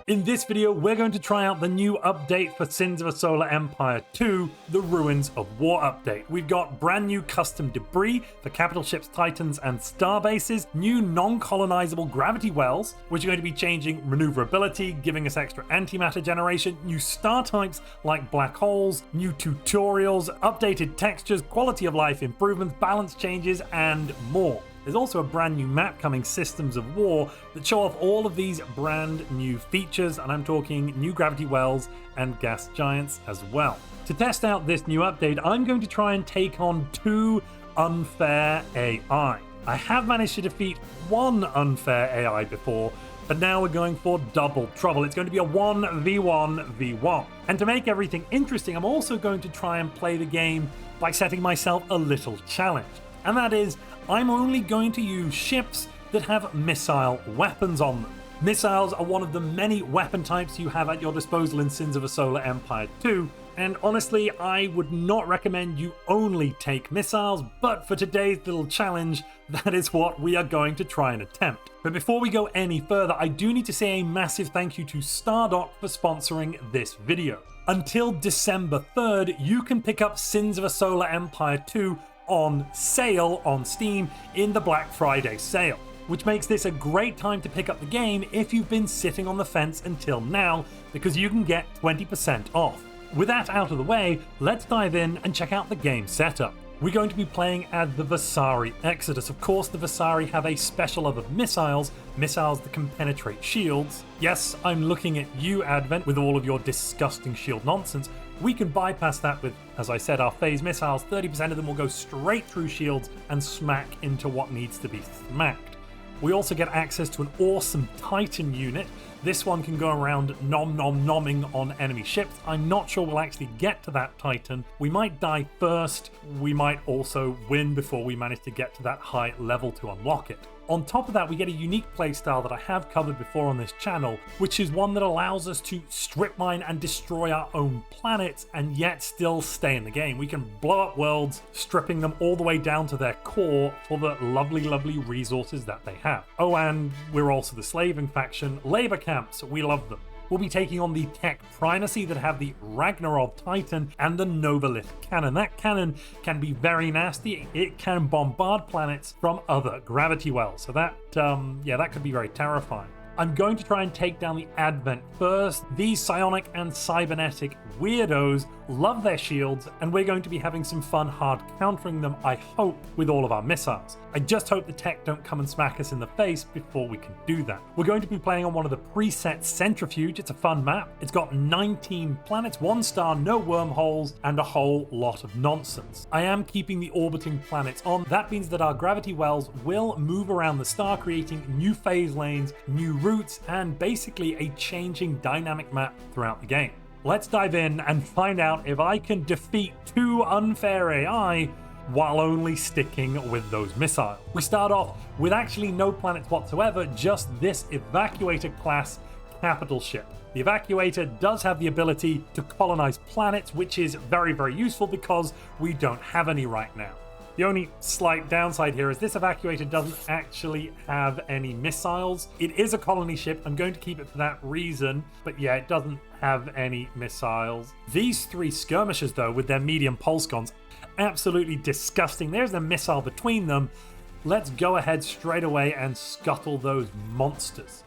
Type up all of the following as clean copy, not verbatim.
In this video, we're going to try out the new update for Sins of a Solar Empire 2, the Ruins of War update. We've got brand new custom debris for capital ships, titans, and star bases, new non-colonizable gravity wells, which are going to be changing maneuverability, giving us extra antimatter generation, new star types like black holes, new tutorials, updated textures, quality of life improvements, balance changes, and more. There's also a brand new map coming, Systems of War, that show off all of these brand new features, and I'm talking new gravity wells and gas giants as well. To test out this new update, I'm going to try and take on 2 unfair AI. I have managed to defeat 1 unfair AI before, but now we're going for double trouble. It's going to be a 1v1v1. And to make everything interesting, I'm also going to try and play the game by setting myself a little challenge. And that is, I'm only going to use ships that have missile weapons on them. Missiles are one of the many weapon types you have at your disposal in Sins of a Solar Empire 2, and honestly, I would not recommend you only take missiles, but for today's little challenge, that is what we are going to try and attempt. But before we go any further, I do need to say a massive thank you to Stardock for sponsoring this video. Until December 3rd, you can pick up Sins of a Solar Empire 2 on sale on Steam in the Black Friday sale, which makes this a great time to pick up the game if you've been sitting on the fence until now, because you can get 20% off. With that out of the way, let's dive in and check out the game setup. We're going to be playing as the Vasari Exodus. Of course, the Vasari have a special love of missiles that can penetrate shields. Yes, I'm looking at you, Advent, with all of your disgusting shield nonsense. We can bypass that with, as I said, our phase missiles. 30% of them will go straight through shields and smack into what needs to be smacked. We also get access to an awesome Titan unit. This one can go around nom-nom-nomming on enemy ships. I'm not sure we'll actually get to that Titan. We might die first. We might also win before we manage to get to that high level to unlock it. On top of that, we get a unique playstyle that I have covered before on this channel, which is one that allows us to strip mine and destroy our own planets and yet still stay in the game. We can blow up worlds, stripping them all the way down to their core for the lovely, lovely resources that they have. Oh, and we're also the slaving faction, labor camps, we love them. We'll be taking on the Tech Primacy that have the Ragnarok Titan and the Novolith Cannon. That cannon can be very nasty. It can bombard planets from other gravity wells. So that could be very terrifying. I'm going to try and take down the Advent first. These psionic and cybernetic weirdos love their shields, and we're going to be having some fun hard countering them, I hope, with all of our missiles. I just hope the tech don't come and smack us in the face before we can do that. We're going to be playing on one of the preset Centrifuge. It's a fun map. It's got 19 planets, 1 star, no wormholes, and a whole lot of nonsense. I am keeping the orbiting planets on. That means that our gravity wells will move around the star, creating new phase lanes, new routes, and basically a changing dynamic map throughout the game. Let's dive in and find out if I can defeat 2 unfair AI while only sticking with those missiles. We start off with actually no planets whatsoever, just this Evacuator class capital ship. The Evacuator does have the ability to colonize planets, which is very, very useful because we don't have any right now. The only slight downside here is this Evacuator doesn't actually have any missiles. It is a colony ship. I'm going to keep it for that reason, but yeah, it doesn't have any missiles. These 3 skirmishers, though, with their medium pulse guns, absolutely disgusting. There's a missile between them. Let's go ahead straight away and scuttle those monsters.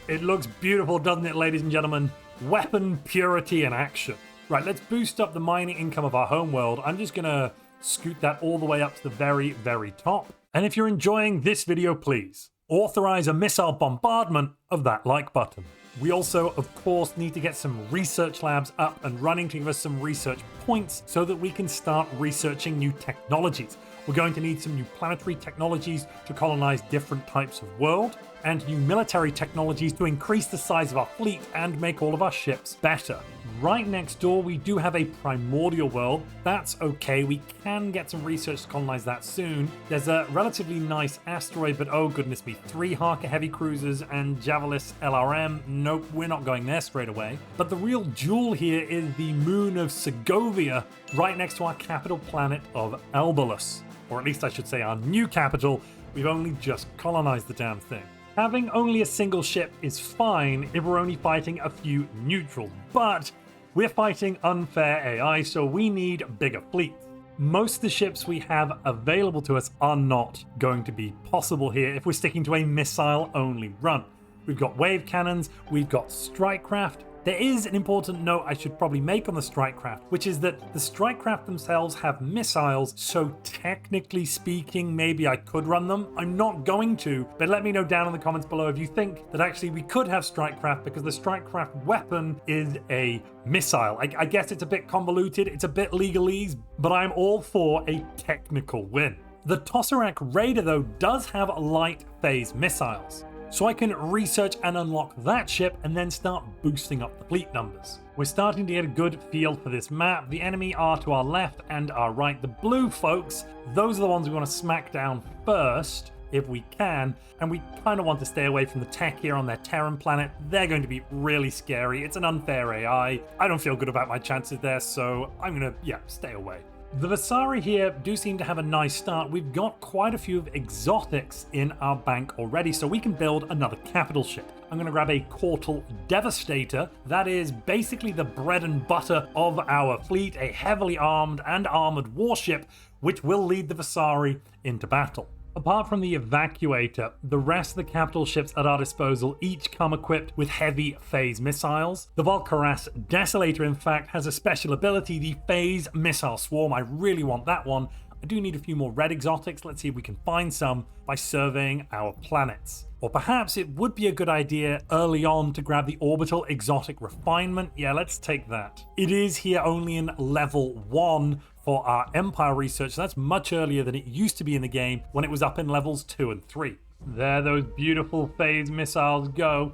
It looks beautiful, doesn't it, ladies and gentlemen? Weapon purity in action. Right, let's boost up the mining income of our homeworld. I'm just gonna scoot that all the way up to the very, very top. And if you're enjoying this video, please authorize a missile bombardment of that like button. We also, of course, need to get some research labs up and running to give us some research points so that we can start researching new technologies. We're going to need some new planetary technologies to colonize different types of world, and new military technologies to increase the size of our fleet and make all of our ships better. Right next door, we do have a primordial world. That's okay, we can get some research to colonize that soon. There's a relatively nice asteroid, but oh goodness me, 3 Harker heavy cruisers and Javalis LRM. Nope, we're not going there straight away. But the real jewel here is the moon of Segovia, right next to our capital planet of Elbolus. or at least I should say our new capital. We've only just colonized the damn thing. Having only a single ship is fine if we're only fighting a few neutrals, but we're fighting unfair AI, so we need bigger fleets. Most of the ships we have available to us are not going to be possible here if we're sticking to a missile-only run. We've got wave cannons, we've got strike craft. There is an important note I should probably make on the strike craft, which is that the strike craft themselves have missiles, so technically speaking, maybe I could run them. I'm not going to, but let me know down in the comments below if you think that actually we could have strike craft, because the strike craft weapon is a missile. I guess it's a bit convoluted, it's a bit legalese, but I'm all for a technical win. The Tesseract Raider, though, does have light phase missiles, so I can research and unlock that ship and then start boosting up the fleet numbers. We're starting to get a good feel for this map. The enemy are to our left and our right. The blue folks, those are the ones we want to smack down first if we can, and we kind of want to stay away from the tech here on their Terran planet. They're going to be really scary. It's an unfair AI. I don't feel good about my chances there, so I'm gonna, stay away. The Vasari here do seem to have a nice start. We've got quite a few of exotics in our bank already, so we can build another capital ship. I'm going to grab a Cortal Devastator. That is basically the bread and butter of our fleet, a heavily armed and armored warship, which will lead the Vasari into battle. Apart from the Evacuator, the rest of the capital ships at our disposal each come equipped with heavy phase missiles. The Volcaras Desolator, in fact, has a special ability, the Phase Missile Swarm. I really want that one. I do need a few more red exotics. Let's see if we can find some by surveying our planets. Or perhaps it would be a good idea early on to grab the Orbital Exotic Refinement. Yeah, let's take that. It is here only in level 1 for our Empire research, so that's much earlier than it used to be in the game when it was up in levels 2 and 3. There those beautiful phase missiles go.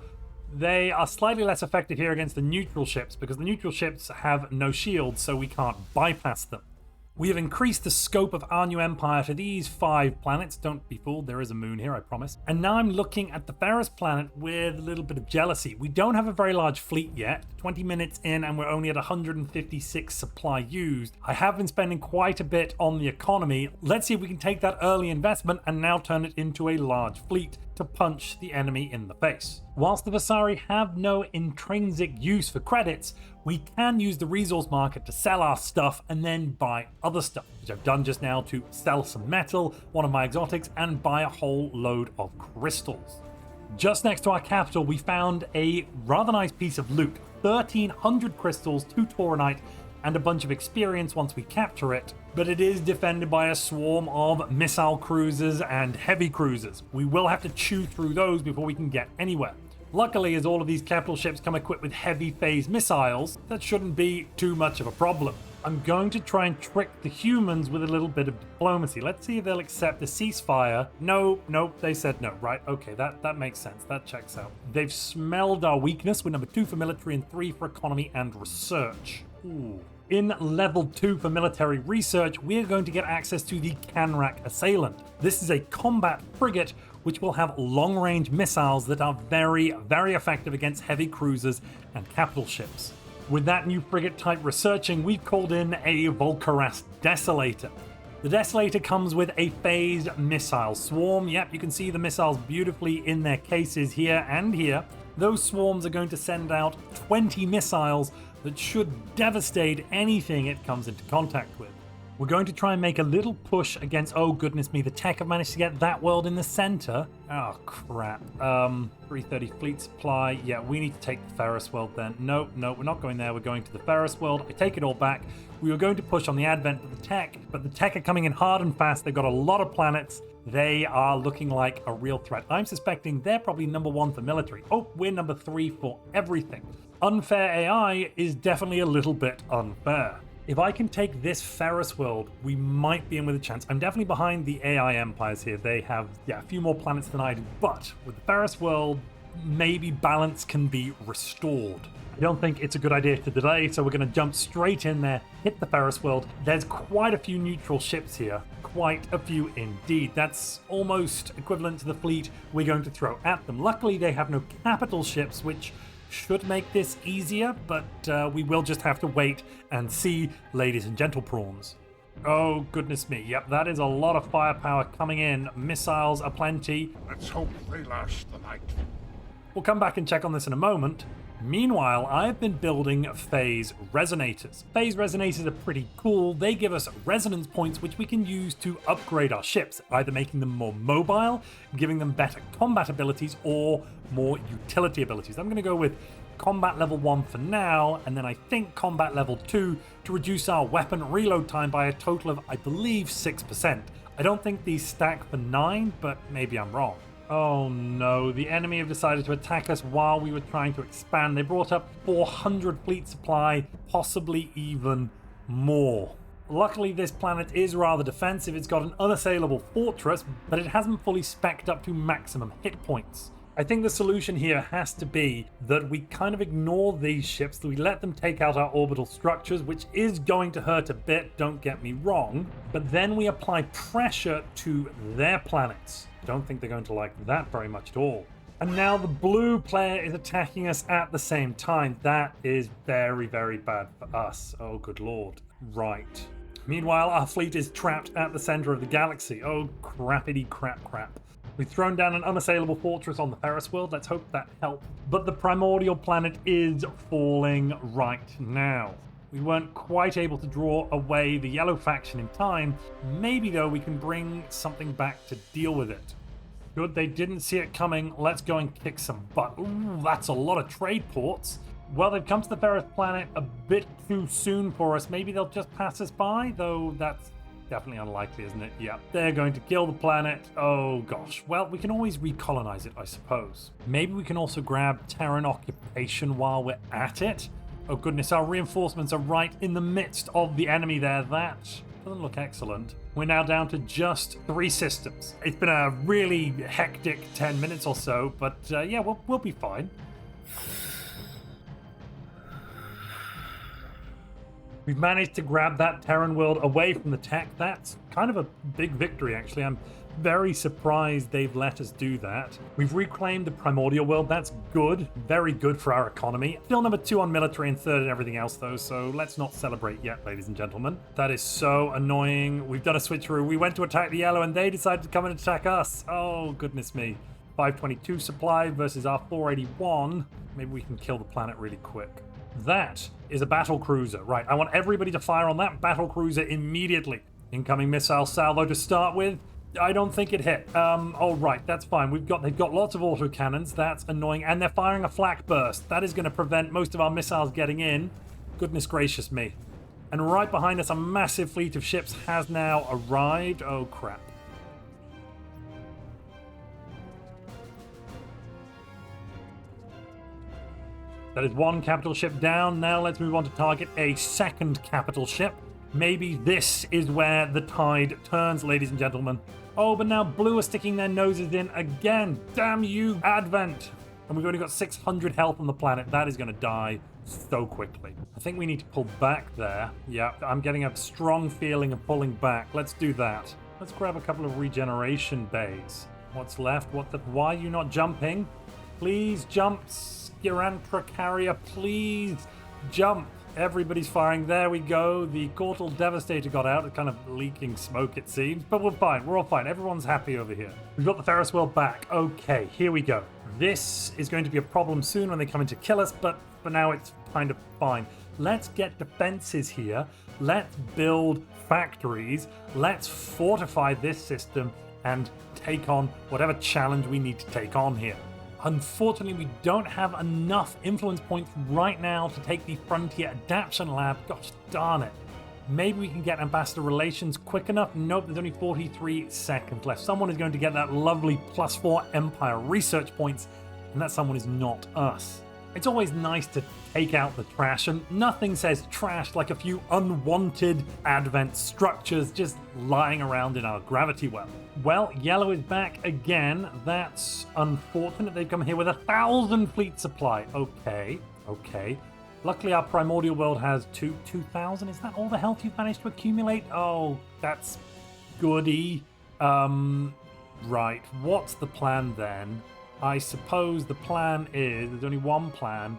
They are slightly less effective here against the neutral ships because the neutral ships have no shields, so we can't bypass them. We have increased the scope of our new empire to these 5 planets. Don't be fooled, there is a moon here, I promise. And now I'm looking at the fairest planet with a little bit of jealousy. We don't have a very large fleet yet. 20 minutes in and we're only at 156 supply used. I have been spending quite a bit on the economy. Let's see if we can take that early investment and now turn it into a large fleet to punch the enemy in the face. Whilst the Vasari have no intrinsic use for credits, we can use the resource market to sell our stuff and then buy other stuff, which I've done just now to sell some metal, one of my exotics, and buy a whole load of crystals. Just next to our capital, we found a rather nice piece of loot, 1,300 crystals, 2 tauronite, and a bunch of experience once we capture it, but it is defended by a swarm of missile cruisers and heavy cruisers. We will have to chew through those before we can get anywhere. Luckily, as all of these capital ships come equipped with heavy phase missiles, that shouldn't be too much of a problem. I'm going to try and trick the humans with a little bit of diplomacy. Let's see if they'll accept the ceasefire. No, they said no. Right, okay, that makes sense. That checks out. They've smelled our weakness. We're number 2 for military and 3 for economy and research. Ooh. In level 2 for military research, we are going to get access to the Canrack Assailant. This is a combat frigate which will have long-range missiles that are very, very effective against heavy cruisers and capital ships. With that new frigate type researching, we've called in a Volcaras Desolator. The Desolator comes with a phased missile swarm. Yep, you can see the missiles beautifully in their cases here and here. Those swarms are going to send out 20 missiles that should devastate anything it comes into contact with. We're going to try and make a little push against, oh goodness me, the tech have managed to get that world in the center. Oh crap. 330 fleet supply. Yeah, we need to take the Ferris world then. No, we're not going there. We're going to the Ferris world. I take it all back. We were going to push on the advent of the tech, but the tech are coming in hard and fast. They've got a lot of planets. They are looking like a real threat. I'm suspecting they're probably number 1 for military. Oh, we're number 3 for everything. Unfair AI is definitely a little bit unfair. If I can take this Ferris world, we might be in with a chance. I'm definitely behind the AI empires here. They have, a few more planets than I do. But with the Ferris world, maybe balance can be restored. I don't think it's a good idea to delay, so we're going to jump straight in there, hit the Ferris world. There's quite a few neutral ships here. Quite a few indeed. That's almost equivalent to the fleet we're going to throw at them. Luckily, they have no capital ships, which should make this easier, but we will just have to wait and see, ladies and gentle prawns. Oh, goodness me. Yep, that is a lot of firepower coming in. Missiles aplenty. Let's hope they last the night. We'll come back and check on this in a moment. Meanwhile, I've been building phase resonators. Phase resonators are pretty cool. They give us resonance points which we can use to upgrade our ships, either making them more mobile, giving them better combat abilities, or more utility abilities. I'm going to go with combat level 1 for now, and then I think combat level 2 to reduce our weapon reload time by a total of, I believe, 6%. I don't think these stack for 9, but maybe I'm wrong. Oh no, the enemy have decided to attack us while we were trying to expand. They brought up 400 fleet supply, possibly even more. Luckily, this planet is rather defensive. It's got an unassailable fortress, but it hasn't fully specced up to maximum hit points. I think the solution here has to be that we kind of ignore these ships, that we let them take out our orbital structures, which is going to hurt a bit, don't get me wrong, but then we apply pressure to their planets. Don't think they're going to like that very much at all. And now the blue player is attacking us at the same time. That is very, very bad for us. Oh, good lord. Right. Meanwhile, our fleet is trapped at the center of the galaxy. Oh, crappity crap crap. We've thrown down an unassailable fortress on the Ferris world. Let's hope that helps. But the primordial planet is falling right now. We weren't quite able to draw away the yellow faction in time. Maybe, though, we can bring something back to deal with it. Good, they didn't see it coming. Let's go and kick some butt. Ooh, that's a lot of trade ports. Well, they've come to the Ferris planet a bit too soon for us. Maybe they'll just pass us by, though that's definitely unlikely, isn't it? Yeah, they're going to kill the planet. Oh, gosh. Well, we can always recolonize it, I suppose. Maybe we can also grab Terran occupation while we're at it. Oh goodness, our reinforcements are right in the midst of the enemy there. That doesn't look excellent. We're now down to just 3 systems. It's been a really hectic 10 minutes or so, but yeah, we'll be fine. We've managed to grab that Terran world away from the tech. That's kind of a big victory, actually. I'm very surprised they've let us do that. We've reclaimed the primordial world. That's good. Very good for our economy. Still number 2 on military and 3rd in everything else, though, so let's not celebrate yet, ladies and gentlemen. That is so annoying. We've done a switcheroo. We went to attack the yellow, and they decided to come and attack us. Oh, goodness me. 522 supply versus our 481. Maybe we can kill the planet really quick. That is a battle cruiser. Right, I want everybody to fire on that battle cruiser immediately. Incoming missile salvo to start with. I don't think it hit. Oh, right, that's fine. They've got lots of autocannons. That's annoying. And they're firing a flak burst. That is going to prevent most of our missiles getting in. Goodness gracious me. And right behind us, a massive fleet of ships has now arrived. Oh, crap. That is 1 capital ship down. Now let's move on to target a 2nd capital ship. Maybe this is where the tide turns, ladies and gentlemen. Oh, but now blue are sticking their noses in again. Damn you, Advent. And we've only got 600 health on the planet. That is going to die so quickly. I think we need to pull back there. Yeah, I'm getting a strong feeling of pulling back. Let's do that. Let's grab a couple of regeneration bays. What's left? Why are you not jumping? Please jump, Skirantra carrier. Please jump. Everybody's firing. There we go. The Cortal Devastator got out. It's kind of leaking smoke, it seems. But we're fine. We're all fine. Everyone's happy over here. We've got the Ferris wheel back. Okay, here we go. This is going to be a problem soon when they come in to kill us, but for now it's kind of fine. Let's get defenses here. Let's build factories. Let's fortify this system and take on whatever challenge we need to take on here. Unfortunately, we don't have enough influence points right now to take the Frontier Adaptation Lab. Gosh darn it. Maybe we can get Ambassador Relations quick enough. Nope, there's only 43 seconds left. Someone is going to get that lovely +4 Empire research points, and that someone is not us. It's always nice to take out the trash, and nothing says trash like a few unwanted Advent structures just lying around in our gravity well. Well, yellow is back again. That's unfortunate. They've come here with 1,000 fleet supply. Okay. Luckily, our primordial world has 2,000. Is that all the health you've managed to accumulate? Oh, that's goody. Right. What's the plan then? I suppose the plan is, there's only one plan.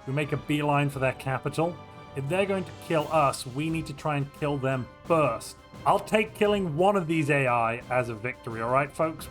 We make a beeline for their capital. If they're going to kill us, we need to try and kill them first. I'll take killing one of these AI as a victory, all right, folks?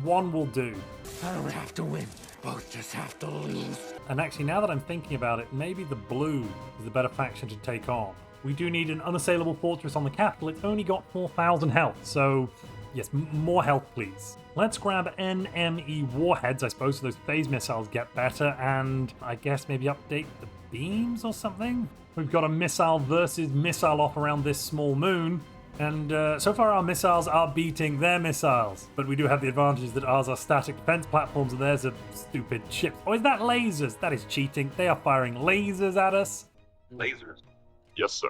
One will do. I don't have to win. Both just have to lose. And actually, now that I'm thinking about it, maybe the blue is the better faction to take on. We do need an unassailable fortress on the capital. It's only got 4,000 health, so yes, more health, please. Let's grab NME warheads, I suppose, so those phase missiles get better, and I guess maybe update the beams or something? We've got a missile versus missile off around this small moon, and so far our missiles are beating their missiles, but we do have the advantage that ours are static defense platforms and theirs are stupid ships. Oh, is that lasers? That is cheating. They are firing lasers at us. Lasers. Yes, sir.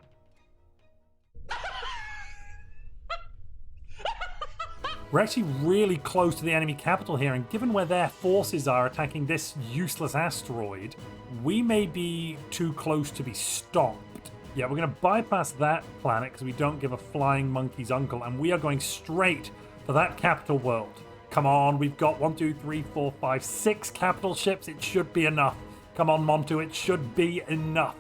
We're actually really close to the enemy capital here, and given where their forces are attacking this useless asteroid, we may be too close to be stopped. Yeah, we're going to bypass that planet because we don't give a flying monkey's uncle, and we are going straight for that capital world. Come on, we've got 1, 2, 3, 4, 5, 6 capital ships. It should be enough. Come on, Montu, it should be enough.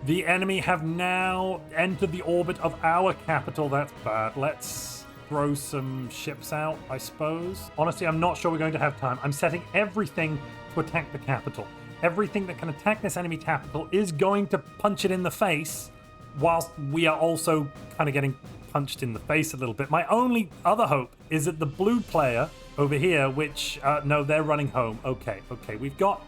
The enemy have now entered the orbit of our capital. That's bad. Let's throw some ships out, I suppose. Honestly, I'm not sure we're going to have time. I'm setting everything to attack the capital. Everything that can attack this enemy capital is going to punch it in the face, whilst we are also kind of getting punched in the face a little bit. My only other hope is that the blue player over here, which, no, they're running home. Okay, we've got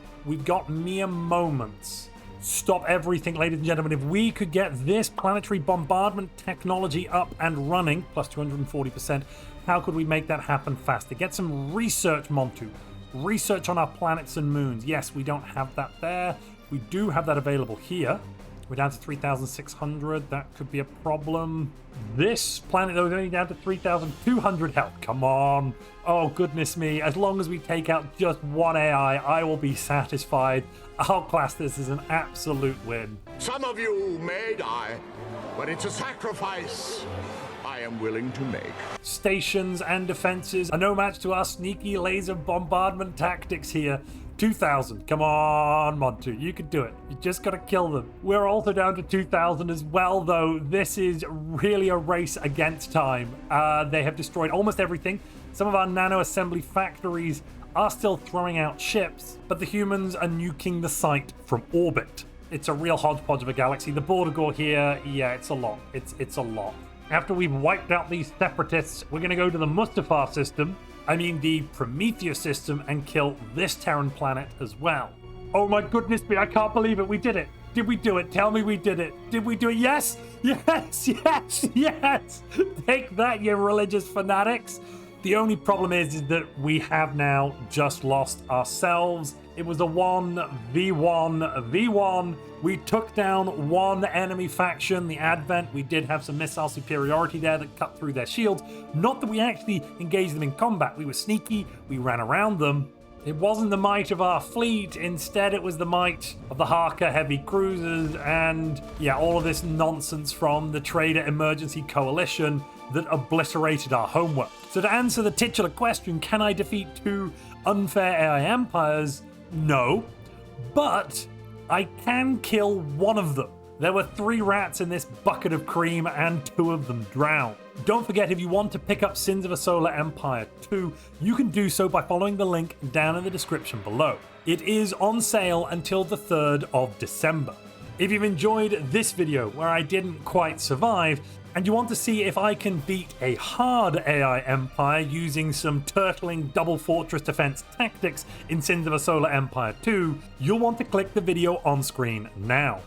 mere moments. Stop everything, ladies and gentlemen. If we could get this planetary bombardment technology up and running, plus 240%, how could we make that happen faster? Get some research, Montu. Research on our planets and moons. Yes, we don't have that there. We do have that available here. We're down to 3,600. That could be a problem. This planet, though, is only down to 3,200 health. Come on. Oh, goodness me. As long as we take out just one AI, I will be satisfied. I'll class this as an absolute win. Some of you may die, but it's a sacrifice I am willing to make. Stations and defenses are no match to our sneaky laser bombardment tactics here. 2,000. Come on, Montu. You can do it. You just got to kill them. We're also down to 2,000 as well, though. This is really a race against time. They have destroyed almost everything. Some of our nano assembly factories are still throwing out ships, but the humans are nuking the site from orbit. It's a real hodgepodge of a galaxy. The border gore here, yeah, it's a lot. It's a lot. After we've wiped out these separatists, we're going to go to the Mustafar system. I mean the Prometheus system, and kill this Terran planet as well. Oh my goodness me, I can't believe it. We did it. Did we do it? Tell me we did it. Did we do it? Yes! Yes! Yes! Yes! Take that, you religious fanatics. The only problem is that we have now just lost ourselves. It was a 1v1v1. We took down one enemy faction, the Advent. We did have some missile superiority there that cut through their shields. Not that we actually engaged them in combat. We were sneaky. We ran around them. It wasn't the might of our fleet. Instead, it was the might of the Harker heavy cruisers and, yeah, all of this nonsense from the Trader Emergency Coalition that obliterated our homeworld. So to answer the titular question, can I defeat 2 unfair AI empires? No, but I can kill one of them. There were 3 rats in this bucket of cream and 2 of them drowned. Don't forget, if you want to pick up Sins of a Solar Empire 2, you can do so by following the link down in the description below. It is on sale until the 3rd of December. If you've enjoyed this video where I didn't quite survive, and you want to see if I can beat a hard AI empire using some turtling double fortress defense tactics in Sins of a Solar Empire 2, you'll want to click the video on screen now.